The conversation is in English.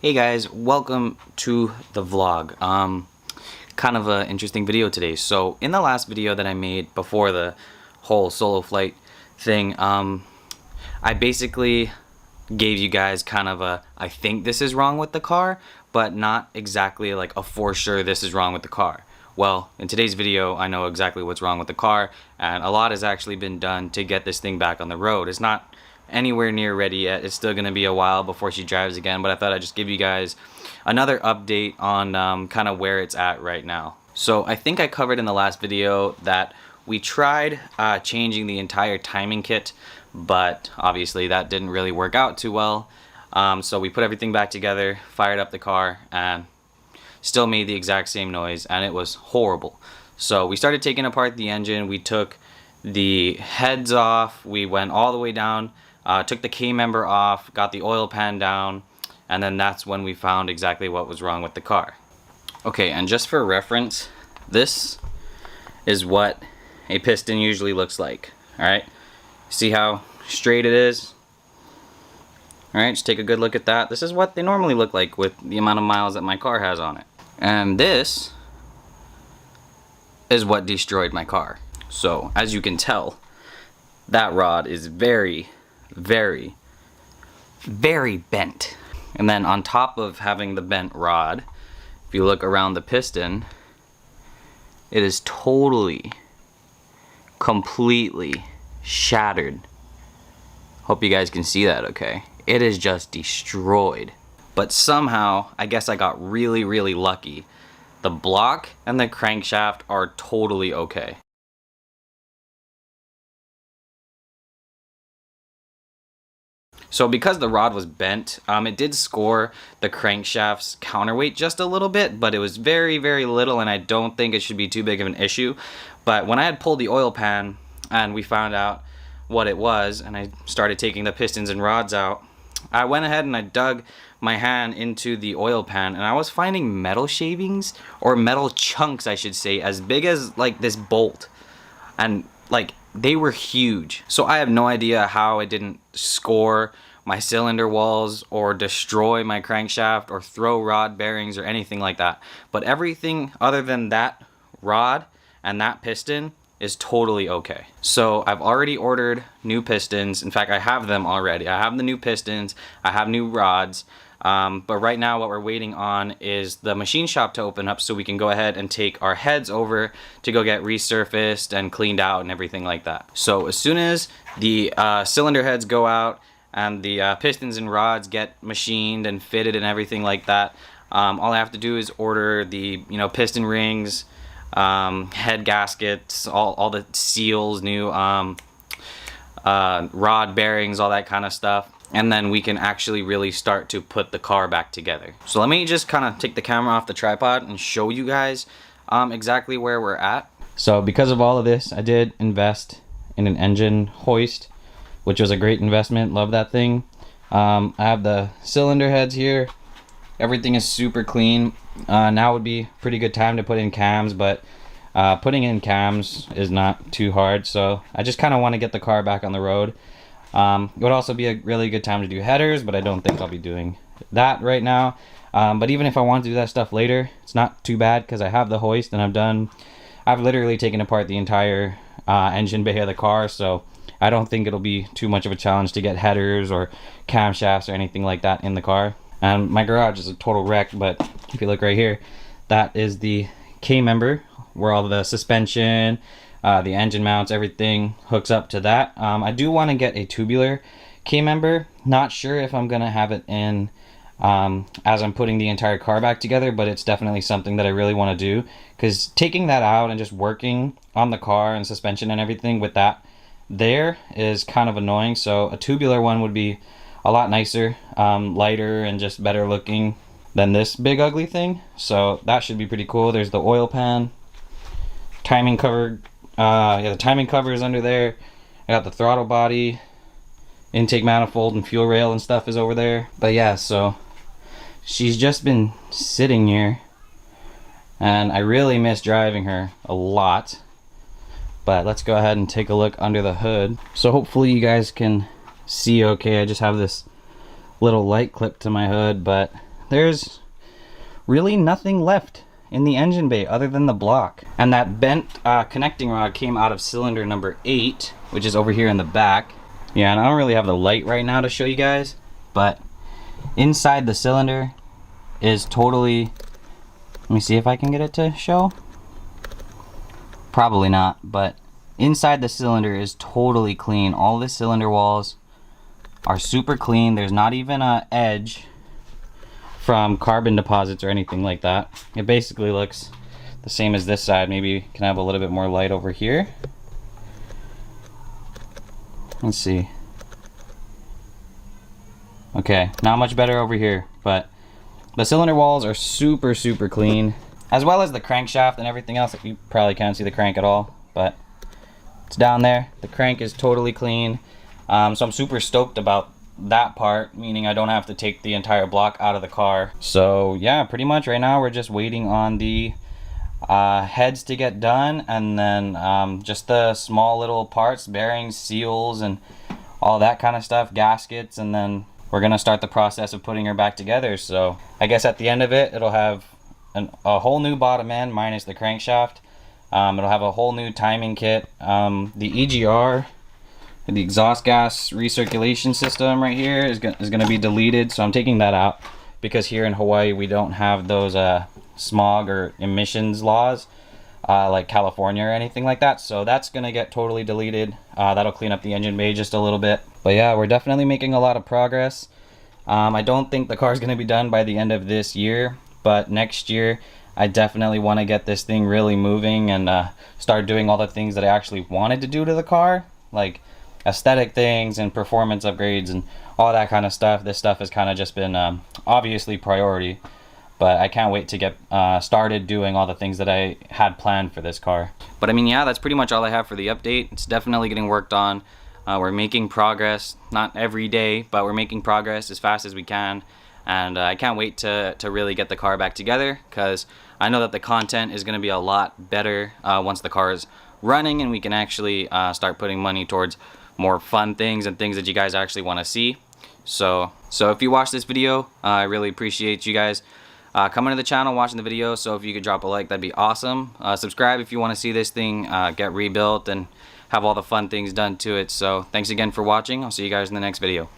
Hey guys, welcome to the vlog. Kind of an interesting video today. So in the last video that I made before the whole solo flight thing, I basically gave you guys kind of a I think this is wrong with the car, but not exactly like a for sure this is wrong with the car. Well, in today's video, I know exactly what's wrong with the car, and a lot has actually been done to get this thing back on the road. It's not anywhere near ready yet. It's still going to be a while before she drives again, but I thought I'd just give you guys another update on kind of where it's at right now. So I think I covered in the last video that we tried changing the entire timing kit, but obviously that didn't really work out too well. So we put everything back together, fired up the car, and still made the exact same noise, and it was horrible. So we started taking apart the engine. We took the heads off, we went all the way down, took the K-member off, got the oil pan down, and then that's when we found exactly what was wrong with the car. Okay, and just for reference, this is what a piston usually looks like. Alright, see how straight it is? Alright, just take a good look at that. This is what they normally look like with the amount of miles that my car has on it. And this is what destroyed my car. So, as you can tell, that rod is very, very, very bent. And then on top of having the bent rod, if you look around the piston, it is totally, completely shattered. Hope you guys can see that okay. It is just destroyed. But somehow, I guess I got really, really lucky. The block and the crankshaft are totally okay. So because the rod was bent, it did score the crankshaft's counterweight just a little bit, but it was very, very little, and I don't think it should be too big of an issue. But when I had pulled the oil pan and we found out what it was, and I started taking the pistons and rods out, I went ahead and I dug my hand into the oil pan, and I was finding metal shavings, or metal chunks I should say, as big as like this bolt, and like they were huge. So I have no idea how it didn't score my cylinder walls or destroy my crankshaft or throw rod bearings or anything like that. But everything other than that rod and that piston is totally okay. So I've already ordered new pistons. In fact, I have them already. I have the new pistons, I have new rods. But right now what we're waiting on is the machine shop to open up so we can go ahead and take our heads over to go get resurfaced and cleaned out and everything like that. So as soon as the cylinder heads go out and the pistons and rods get machined and fitted and everything like that, all I have to do is order the piston rings, head gaskets, all the seals, new rod bearings, all that kind of stuff. And then we can actually really start to put the car back together. So let me just kind of take the camera off the tripod and show you guys exactly where we're at. So because of all of this, I did invest in an engine hoist, which was a great investment. Love that thing. I have the cylinder heads here. Everything is super clean. Now would be a pretty good time to put in cams, but putting in cams is not too hard. So I just kind of want to get the car back on the road. It would also be a really good time to do headers, but I don't think I'll be doing that right now. But even if I want to do that stuff later, it's not too bad because I have the hoist and I've literally taken apart the entire engine bay of the car, so I don't think it'll be too much of a challenge to get headers or camshafts or anything like that in the car. And my garage is a total wreck, but if you look right here, that is the K-member where all the suspension, the engine mounts, everything hooks up to that. I do want to get a tubular K-member. Not sure if I'm gonna have it in as I'm putting the entire car back together, but it's definitely something that I really want to do, because taking that out and just working on the car and suspension and everything with that there is kind of annoying. So a tubular one would be a lot nicer, lighter, and just better looking than this big ugly thing. So that should be pretty cool. There's the oil pan, timing cover. Yeah, the timing cover is under there. I got the throttle body, intake manifold, and fuel rail and stuff is over there. But yeah, so she's just been sitting here, and I really miss driving her a lot. But let's go ahead and take a look under the hood. So hopefully you guys can see okay. I just have this little light clip to my hood, but there's really nothing left in the engine bay other than the block. And that bent connecting rod came out of cylinder number 8, which is over here in the back. Yeah, and I don't really have the light right now to show you guys, but inside the cylinder is totally, let me see if I can get it to show. Probably not, but inside the cylinder is totally clean. All the cylinder walls are super clean. There's not even an edge from carbon deposits or anything like that. It basically looks the same as this side. Maybe can I have a little bit more light over here? Let's see. Okay, not much better over here, but the cylinder walls are super clean, as well as the crankshaft and everything else. You probably can't see the crank at all, but it's down there. The crank is totally clean. So I'm super stoked about that part, meaning I don't have to take the entire block out of the car. So yeah, pretty much right now we're just waiting on the heads to get done, and then just the small little parts, bearings, seals, and all that kind of stuff, gaskets, and then we're gonna start the process of putting her back together. So I guess at the end of it, it'll have a whole new bottom end minus the crankshaft. It'll have a whole new timing kit. The EGR, the exhaust gas recirculation system right here is gonna be deleted, so I'm taking that out because here in Hawaii we don't have those smog or emissions laws like California or anything like that, so that's gonna get totally deleted. That'll clean up the engine bay just a little bit. But yeah, we're definitely making a lot of progress. I don't think the car's gonna be done by the end of this year, but next year I definitely want to get this thing really moving and start doing all the things that I actually wanted to do to the car, like aesthetic things and performance upgrades and all that kind of stuff. This stuff has kind of just been obviously priority, but I can't wait to get started doing all the things that I had planned for this car. But I mean, yeah, that's pretty much all I have for the update. It's definitely getting worked on. We're making progress, not every day, but we're making progress as fast as we can. And I can't wait to really get the car back together, because I know that the content is going to be a lot better once the car is running and we can actually start putting money towards more fun things and things that you guys actually want to see. So if you watch this video, I really appreciate you guys coming to the channel, watching the video. So if you could drop a like, that'd be awesome. Subscribe if you want to see this thing get rebuilt and have all the fun things done to it. So thanks again for watching. I'll see you guys in the next video.